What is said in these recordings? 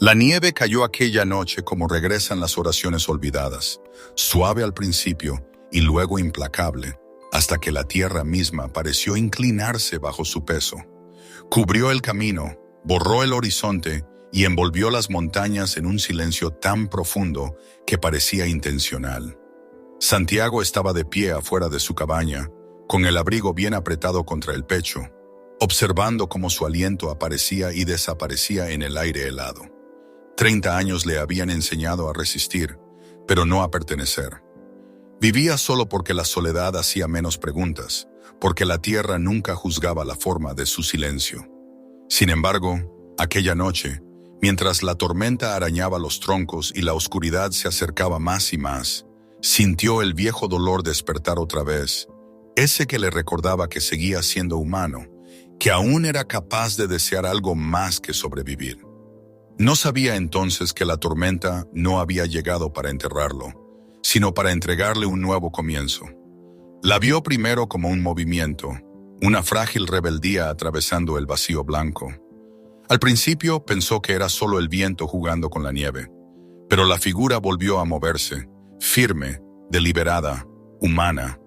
La nieve cayó aquella noche como regresan las oraciones olvidadas, suave al principio y luego implacable, hasta que la tierra misma pareció inclinarse bajo su peso. Cubrió el camino, borró el horizonte y envolvió las montañas en un silencio tan profundo que parecía intencional. Santiago estaba de pie afuera de su cabaña, con el abrigo bien apretado contra el pecho, observando cómo su aliento aparecía y desaparecía en el aire helado. 30 años le habían enseñado a resistir, pero no a pertenecer. Vivía solo porque la soledad hacía menos preguntas, porque la tierra nunca juzgaba la forma de su silencio. Sin embargo, aquella noche, mientras la tormenta arañaba los troncos y la oscuridad se acercaba más y más, sintió el viejo dolor despertar otra vez, ese que le recordaba que seguía siendo humano, que aún era capaz de desear algo más que sobrevivir. No sabía entonces que la tormenta no había llegado para enterrarlo, sino para entregarle un nuevo comienzo. La vio primero como un movimiento, una frágil rebeldía atravesando el vacío blanco. Al principio pensó que era solo el viento jugando con la nieve, pero la figura volvió a moverse, firme, deliberada, humana.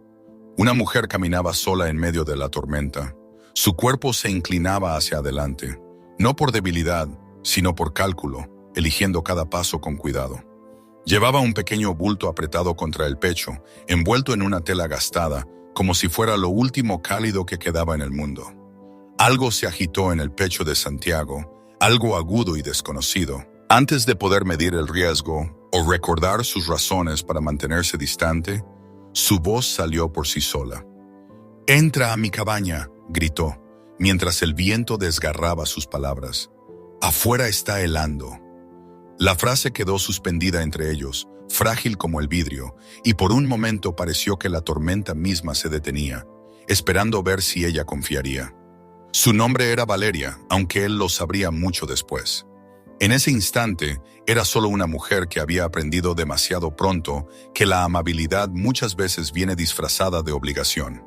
Una mujer caminaba sola en medio de la tormenta. Su cuerpo se inclinaba hacia adelante, no por debilidad, sino por cálculo, eligiendo cada paso con cuidado. Llevaba un pequeño bulto apretado contra el pecho, envuelto en una tela gastada, como si fuera lo último cálido que quedaba en el mundo. Algo se agitó en el pecho de Santiago, algo agudo y desconocido. Antes de poder medir el riesgo o recordar sus razones para mantenerse distante, su voz salió por sí sola. «Entra a mi cabaña», gritó, mientras el viento desgarraba sus palabras. «Afuera está helando». La frase quedó suspendida entre ellos, frágil como el vidrio, y por un momento pareció que la tormenta misma se detenía, esperando ver si ella confiaría. Su nombre era Valeria, aunque él lo sabría mucho después. En ese instante, era solo una mujer que había aprendido demasiado pronto que la amabilidad muchas veces viene disfrazada de obligación.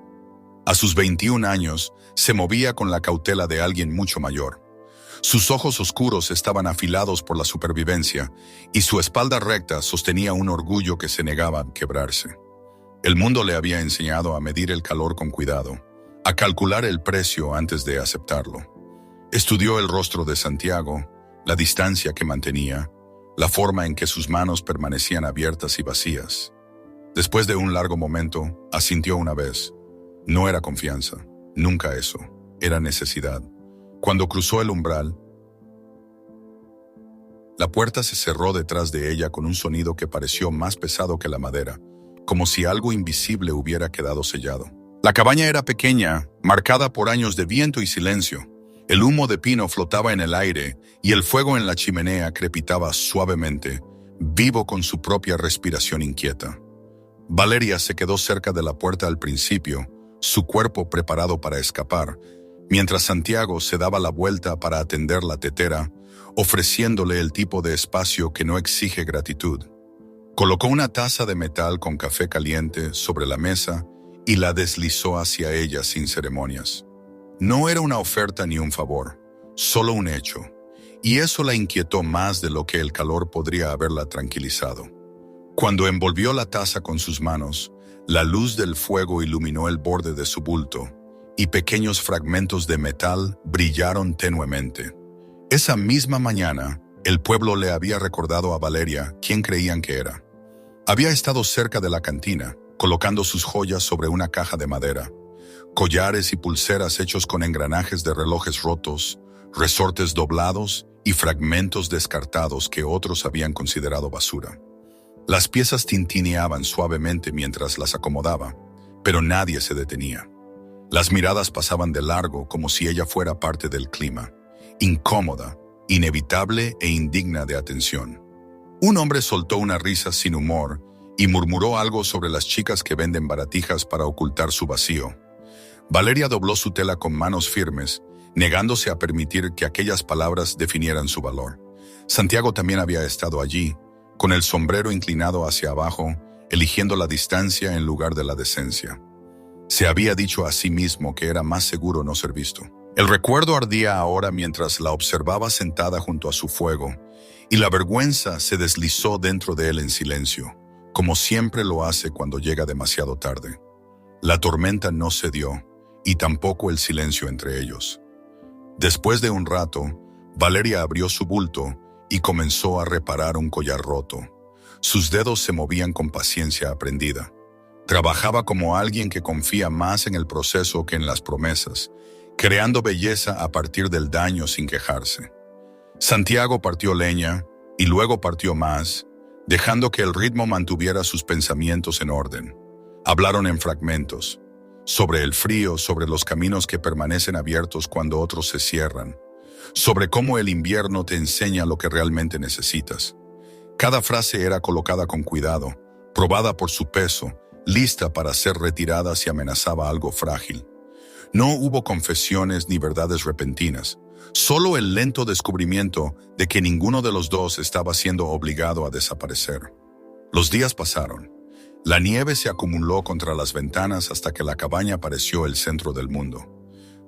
A sus 21 años, se movía con la cautela de alguien mucho mayor. Sus ojos oscuros estaban afilados por la supervivencia, y su espalda recta sostenía un orgullo que se negaba a quebrarse. El mundo le había enseñado a medir el calor con cuidado, a calcular el precio antes de aceptarlo. Estudió el rostro de Santiago, la distancia que mantenía, la forma en que sus manos permanecían abiertas y vacías. Después de un largo momento, asintió una vez. No era confianza, nunca eso, era necesidad. Cuando cruzó el umbral, la puerta se cerró detrás de ella con un sonido que pareció más pesado que la madera, como si algo invisible hubiera quedado sellado. La cabaña era pequeña, marcada por años de viento y silencio. El humo de pino flotaba en el aire y el fuego en la chimenea crepitaba suavemente, vivo con su propia respiración inquieta. Valeria se quedó cerca de la puerta al principio, su cuerpo preparado para escapar, mientras Santiago se daba la vuelta para atender la tetera, ofreciéndole el tipo de espacio que no exige gratitud. Colocó una taza de metal con café caliente sobre la mesa y la deslizó hacia ella sin ceremonias. No era una oferta ni un favor, solo un hecho, y eso la inquietó más de lo que el calor podría haberla tranquilizado. Cuando envolvió la taza con sus manos, la luz del fuego iluminó el borde de su bulto, y pequeños fragmentos de metal brillaron tenuemente. Esa misma mañana, el pueblo le había recordado a Valeria quién creían que era. Había estado cerca de la cantina, colocando sus joyas sobre una caja de madera. Collares y pulseras hechos con engranajes de relojes rotos, resortes doblados y fragmentos descartados que otros habían considerado basura. Las piezas tintineaban suavemente mientras las acomodaba, pero nadie se detenía. Las miradas pasaban de largo como si ella fuera parte del clima, incómoda, inevitable e indigna de atención. Un hombre soltó una risa sin humor y murmuró algo sobre las chicas que venden baratijas para ocultar su vacío. Valeria dobló su tela con manos firmes, negándose a permitir que aquellas palabras definieran su valor. Santiago también había estado allí, con el sombrero inclinado hacia abajo, eligiendo la distancia en lugar de la decencia. Se había dicho a sí mismo que era más seguro no ser visto. El recuerdo ardía ahora mientras la observaba sentada junto a su fuego, y la vergüenza se deslizó dentro de él en silencio, como siempre lo hace cuando llega demasiado tarde. La tormenta no cedió, y tampoco el silencio entre ellos. Después de un rato, Valeria abrió su bulto y comenzó a reparar un collar roto. Sus dedos se movían con paciencia aprendida. Trabajaba como alguien que confía más en el proceso que en las promesas, creando belleza a partir del daño sin quejarse. Santiago partió leña y luego partió más, dejando que el ritmo mantuviera sus pensamientos en orden. Hablaron en fragmentos, sobre el frío, sobre los caminos que permanecen abiertos cuando otros se cierran, sobre cómo el invierno te enseña lo que realmente necesitas. Cada frase era colocada con cuidado, probada por su peso, lista para ser retirada si amenazaba algo frágil. No hubo confesiones ni verdades repentinas, solo el lento descubrimiento de que ninguno de los dos estaba siendo obligado a desaparecer. Los días pasaron. La nieve se acumuló contra las ventanas hasta que la cabaña pareció el centro del mundo.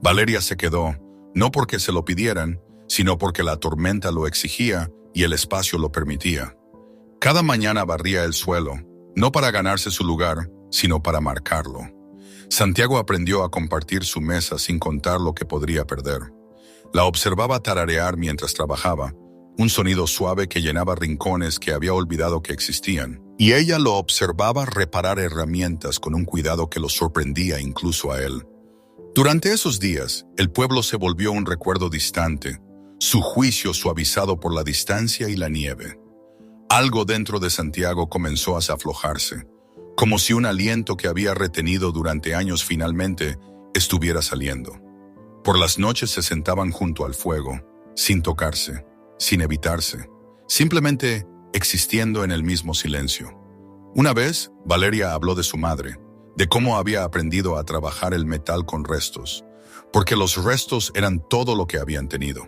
Valeria se quedó, no porque se lo pidieran, sino porque la tormenta lo exigía y el espacio lo permitía. Cada mañana barría el suelo, no para ganarse su lugar, sino para marcarlo. Santiago aprendió a compartir su mesa sin contar lo que podría perder. La observaba tararear mientras trabajaba, un sonido suave que llenaba rincones que había olvidado que existían, y ella lo observaba reparar herramientas con un cuidado que lo sorprendía incluso a él. Durante esos días, el pueblo se volvió un recuerdo distante, su juicio suavizado por la distancia y la nieve. Algo dentro de Santiago comenzó a aflojarse, como si un aliento que había retenido durante años finalmente estuviera saliendo. Por las noches se sentaban junto al fuego, sin tocarse, sin evitarse, simplemente existiendo en el mismo silencio. Una vez, Valeria habló de su madre, de cómo había aprendido a trabajar el metal con restos, porque los restos eran todo lo que habían tenido.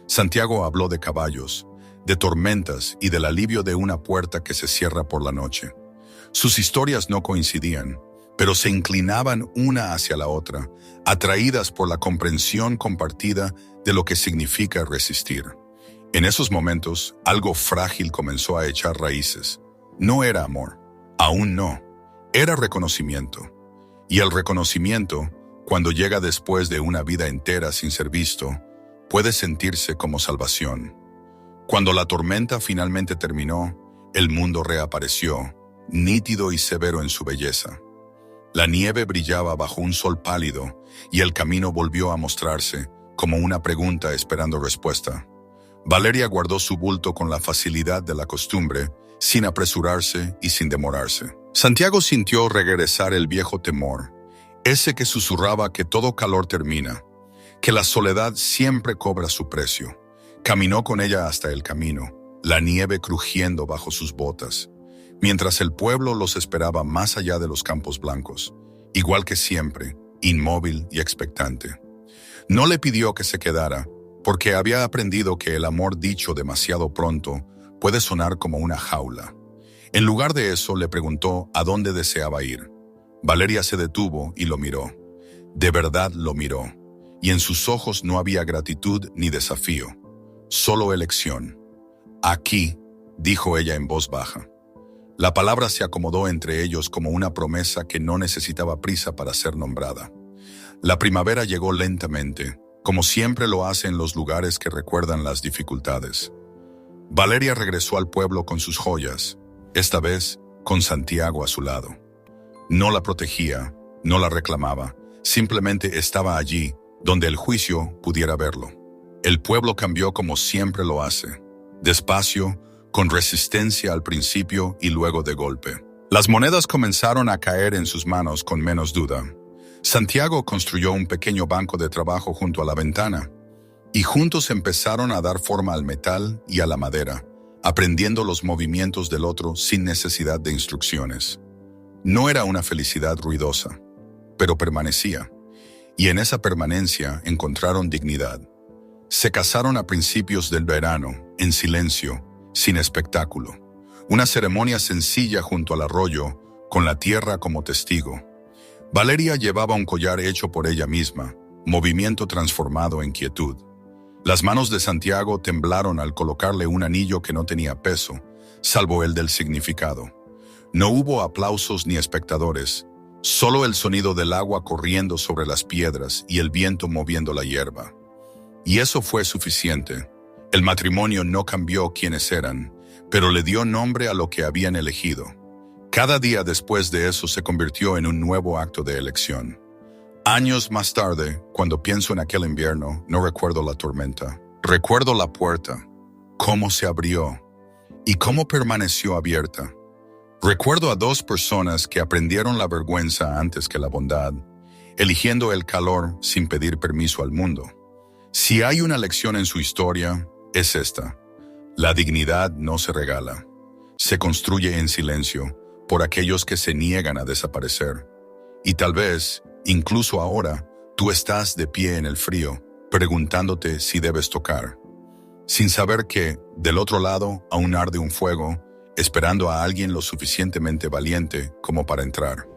Santiago habló de caballos, de tormentas y del alivio de una puerta que se cierra por la noche. Sus historias no coincidían, pero se inclinaban una hacia la otra, atraídas por la comprensión compartida de lo que significa resistir. En esos momentos, algo frágil comenzó a echar raíces. No era amor, aún no, era reconocimiento. Y el reconocimiento, cuando llega después de una vida entera sin ser visto, puede sentirse como salvación. Cuando la tormenta finalmente terminó, el mundo reapareció, nítido y severo en su belleza. La nieve brillaba bajo un sol pálido y el camino volvió a mostrarse como una pregunta esperando respuesta. Valeria guardó su bulto con la facilidad de la costumbre, sin apresurarse y sin demorarse. Santiago sintió regresar el viejo temor, ese que susurraba que todo calor termina, que la soledad siempre cobra su precio. Caminó con ella hasta el camino, la nieve crujiendo bajo sus botas, mientras el pueblo los esperaba más allá de los campos blancos, igual que siempre, inmóvil y expectante. No le pidió que se quedara, porque había aprendido que el amor dicho demasiado pronto puede sonar como una jaula. En lugar de eso, le preguntó a dónde deseaba ir. Valeria se detuvo y lo miró. De verdad lo miró, y en sus ojos no había gratitud ni desafío, solo elección. Aquí, dijo ella en voz baja. La palabra se acomodó entre ellos como una promesa que no necesitaba prisa para ser nombrada. La primavera llegó lentamente, como siempre lo hace en los lugares que recuerdan las dificultades. Valeria regresó al pueblo con sus joyas, esta vez con Santiago a su lado. No la protegía, no la reclamaba, simplemente estaba allí, donde el juicio pudiera verlo. El pueblo cambió como siempre lo hace, despacio, con resistencia al principio y luego de golpe. Las monedas comenzaron a caer en sus manos con menos duda. Santiago construyó un pequeño banco de trabajo junto a la ventana, y juntos empezaron a dar forma al metal y a la madera, aprendiendo los movimientos del otro sin necesidad de instrucciones. No era una felicidad ruidosa, pero permanecía, y en esa permanencia encontraron dignidad. Se casaron a principios del verano, en silencio, sin espectáculo. Una ceremonia sencilla junto al arroyo, con la tierra como testigo. Valeria llevaba un collar hecho por ella misma, movimiento transformado en quietud. Las manos de Santiago temblaron al colocarle un anillo que no tenía peso, salvo el del significado. No hubo aplausos ni espectadores, solo el sonido del agua corriendo sobre las piedras y el viento moviendo la hierba. Y eso fue suficiente. El matrimonio no cambió quiénes eran, pero le dio nombre a lo que habían elegido. Cada día después de eso se convirtió en un nuevo acto de elección. Años más tarde, cuando pienso en aquel invierno, no recuerdo la tormenta. Recuerdo la puerta, cómo se abrió y cómo permaneció abierta. Recuerdo a dos personas que aprendieron la vergüenza antes que la bondad, eligiendo el calor sin pedir permiso al mundo. Si hay una lección en su historia, es esta. La dignidad no se regala. Se construye en silencio por aquellos que se niegan a desaparecer. Y tal vez, incluso ahora, tú estás de pie en el frío, preguntándote si debes tocar, sin saber que, del otro lado, aún arde un fuego, esperando a alguien lo suficientemente valiente como para entrar.